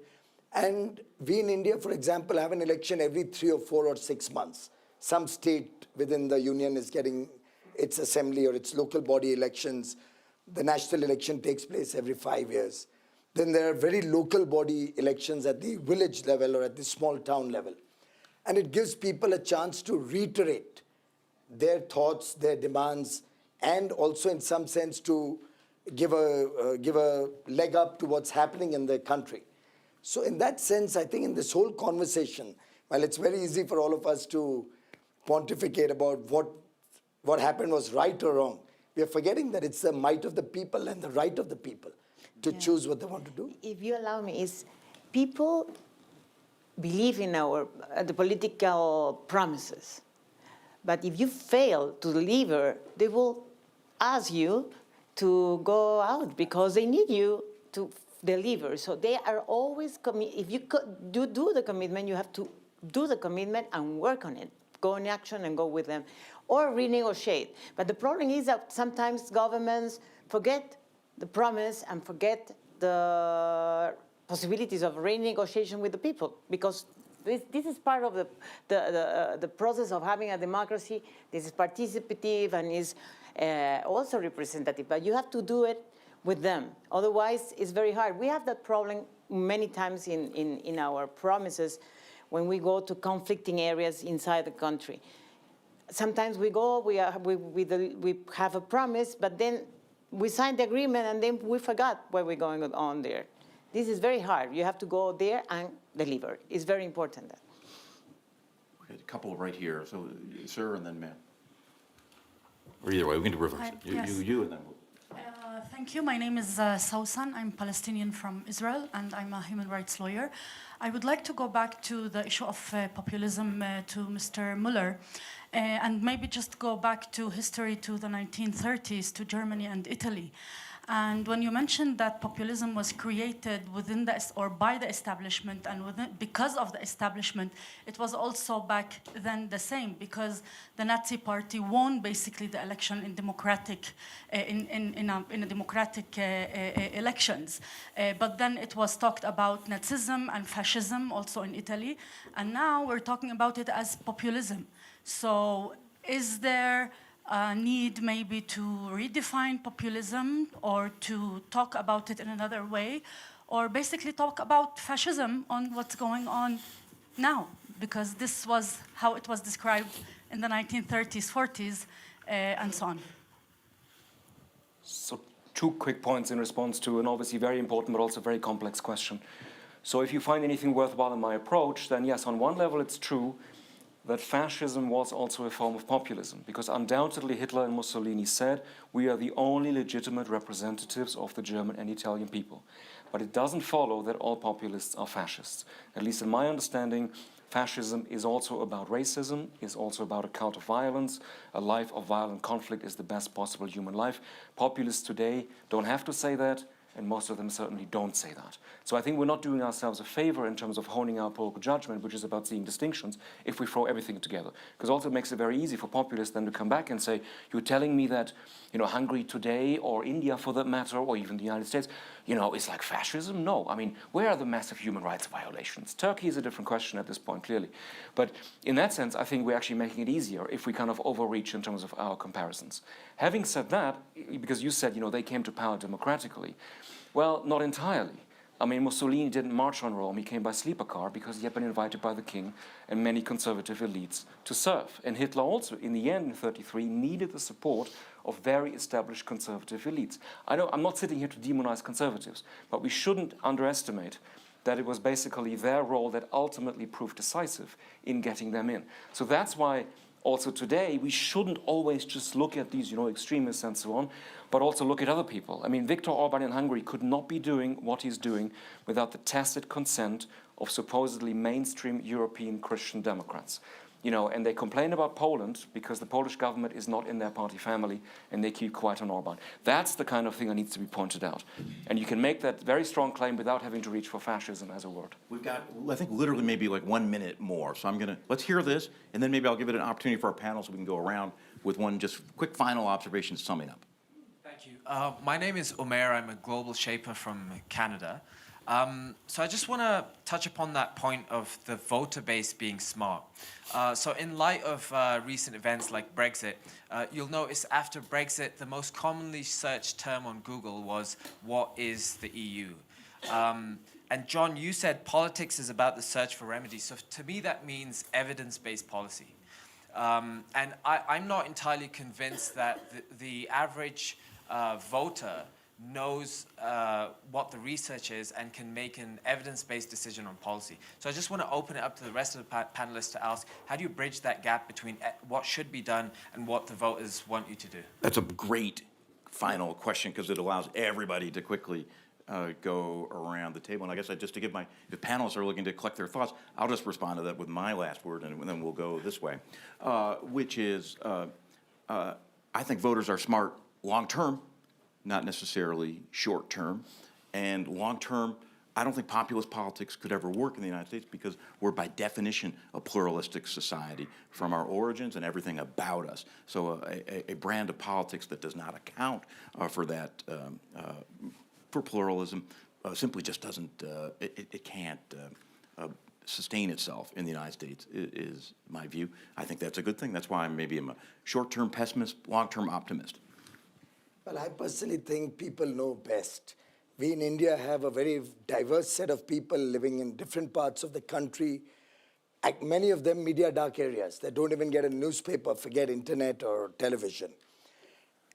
And we in India, for example, have an election every 3 or 4 or 6 months. Some state within the union is getting its assembly or its local body elections. The national election takes place every 5 years. Then there are very local body elections at the village level or at the small town level. And it gives people a chance to reiterate their thoughts, their demands, and also in some sense to give a leg up to what's happening in the country. So in that sense, I think in this whole conversation, while it's very easy for all of us to pontificate about what happened was right or wrong, we are forgetting that it's the might of the people and the right of the people to choose what they want to do. If you allow me, is people believe in the political promises. But if you fail to deliver, they will ask you to go out because they need you to deliver. So they are always if you do the commitment, you have to do the commitment and work on it. Go in action and go with them, or renegotiate. But the problem is that sometimes governments forget the promise and forget the possibilities of renegotiation with the people, because this is part of the process of having a democracy. This is participative and is also representative, but you have to do it with them. Otherwise, it's very hard. We have that problem many times in our promises when we go to conflicting areas inside the country. Sometimes we go, we have a promise, but then we sign the agreement and then we forgot what we're going on there. This is very hard. You have to go there and deliver. It's very important. Okay, a couple right here. So, sir, and then ma'am. Or either way, we can do reverse. You, and then we'll. Thank you. My name is Sausan. I'm Palestinian from Israel, and I'm a human rights lawyer. I would like to go back to the issue of populism to Mr. Muller, and maybe just go back to history to the 1930s, to Germany and Italy. And when you mentioned that populism was created within or by the establishment and because of the establishment, it was also back then the same, because the Nazi Party won basically the election in democratic elections. But then it was talked about Nazism and fascism also in Italy, and now we're talking about it as populism. So is there a need maybe to redefine populism or to talk about it in another way, or basically talk about fascism on what's going on now? Because this was how it was described in the 1930s, 40s, and so on. So 2 quick points in response to an obviously very important but also very complex question. So if you find anything worthwhile in my approach, then yes, on one level it's true that fascism was also a form of populism, because undoubtedly Hitler and Mussolini said, we are the only legitimate representatives of the German and Italian people. But it doesn't follow that all populists are fascists. At least in my understanding, fascism is also about racism, is also about a cult of violence. A life of violent conflict is the best possible human life. Populists today don't have to say that, and most of them certainly don't say that. So I think we're not doing ourselves a favor in terms of honing our political judgment, which is about seeing distinctions, if we throw everything together. Because also it makes it very easy for populists then to come back and say, you're telling me that, Hungary today, or India for that matter, or even the United States, it's like fascism? No. I mean, where are the massive human rights violations? Turkey is a different question at this point, clearly. But in that sense, I think we're actually making it easier if we kind of overreach in terms of our comparisons. Having said that, because you said, they came to power democratically, well, not entirely. I mean, Mussolini didn't march on Rome, he came by sleeper car because he had been invited by the king and many conservative elites to serve. And Hitler also, in the end, in 1933, needed the support of very established conservative elites. I'm not sitting here to demonize conservatives, but we shouldn't underestimate that it was basically their role that ultimately proved decisive in getting them in. So that's why also today we shouldn't always just look at these, extremists and so on, but also look at other people. I mean, Viktor Orban in Hungary could not be doing what he's doing without the tacit consent of supposedly mainstream European Christian Democrats. And they complain about Poland because the Polish government is not in their party family and they keep quiet on Orban. That's the kind of thing that needs to be pointed out. And you can make that very strong claim without having to reach for fascism as a word. We've got, I think, literally maybe like 1 minute more. So let's hear this, and then maybe I'll give it an opportunity for our panel so we can go around with one just quick final observation summing up. Thank you. My name is Omer. I'm a global shaper from Canada. So I just want to touch upon that point of the voter base being smart. So in light of recent events like Brexit, you'll notice after Brexit, the most commonly searched term on Google was, what is the EU? And John, you said politics is about the search for remedies. So to me, that means evidence-based policy. And I'm not entirely convinced that the average voter knows what the research is and can make an evidence-based decision on policy. So I just want to open it up to the rest of the panelists to ask, how do you bridge that gap between what should be done and what the voters want you to do? That's a great final question because it allows everybody to quickly go around the table. And I guess just to give if panelists are looking to collect their thoughts, I'll just respond to that with my last word and then we'll go this way, which is I think voters are smart long-term, not necessarily short-term. And long-term, I don't think populist politics could ever work in the United States because we're by definition a pluralistic society from our origins and everything about us. So a brand of politics that does not account for that, for pluralism, simply just doesn't, it can't sustain itself in the United States, is my view. I think that's a good thing. That's why I'm a short-term pessimist, long-term optimist. Well, I personally think people know best. We in India have a very diverse set of people living in different parts of the country. Many of them media dark areas. They don't even get a newspaper, forget internet or television.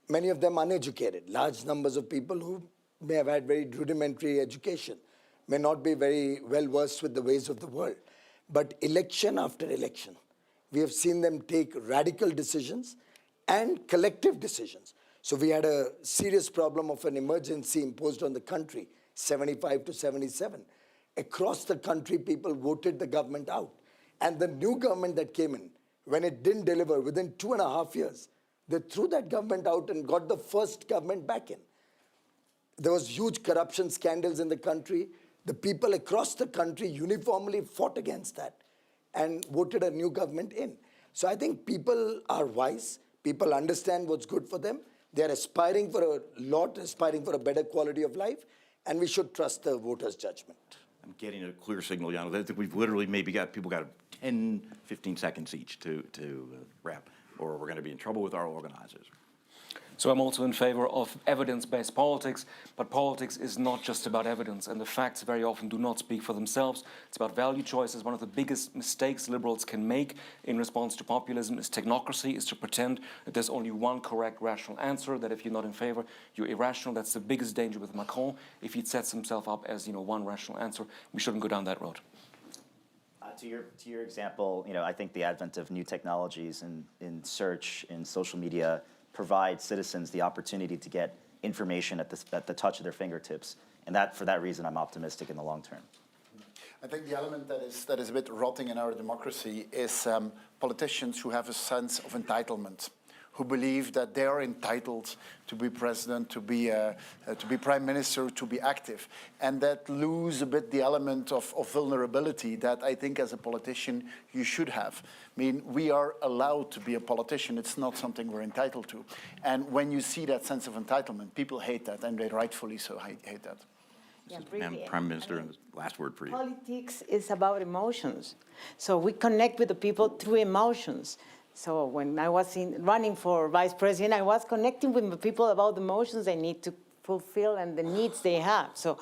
Many of them uneducated. Large numbers of people who may have had very rudimentary education, may not be very well versed with the ways of the world. But election after election, we have seen them take radical decisions and collective decisions. So we had a serious problem of an emergency imposed on the country, 75 to 77. Across the country, people voted the government out. And the new government that came in, when it didn't deliver within 2.5 years, they threw that government out and got the first government back in. There was huge corruption scandals in the country. The people across the country uniformly fought against that and voted a new government in. So I think people are wise. People understand what's good for them. They're aspiring for a better quality of life, and we should trust the voters' judgment. I'm getting a clear signal, Jan. I think we've literally maybe got 10, 15 seconds each to wrap, or we're going to be in trouble with our organizers. So I'm also in favor of evidence-based politics, but politics is not just about evidence, and the facts very often do not speak for themselves. It's about value choices. One of the biggest mistakes liberals can make in response to populism is technocracy, is to pretend that there's only one correct rational answer, that if you're not in favor, you're irrational. That's the biggest danger with Macron. If he sets himself up as, one rational answer, we shouldn't go down that road. To your example, I think the advent of new technologies in search, in social media, provide citizens the opportunity to get information at the touch of their fingertips. And for that reason, I'm optimistic in the long term. I think the element that is a bit rotting in our democracy is politicians who have a sense of entitlement, who believe that they are entitled to be president, to be prime minister, to be active, and that lose a bit the element of vulnerability that I think as a politician you should have. I mean, we are allowed to be a politician. It's not something we're entitled to. And when you see that sense of entitlement, people hate that, and they rightfully so hate that. Yeah, Madam Prime Minister, last word for you. Politics is about emotions. So we connect with the people through emotions. So when I was running for vice president, I was connecting with the people about the emotions they need to fulfill and the needs they have. So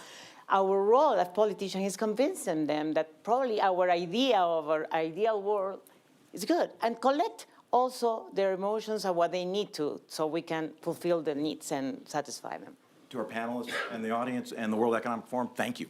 our role as politicians is convincing them that probably our idea of our ideal world is good, and collect also their emotions and what they need to, so we can fulfill their needs and satisfy them. To our panelists and the audience and the World Economic Forum, thank you.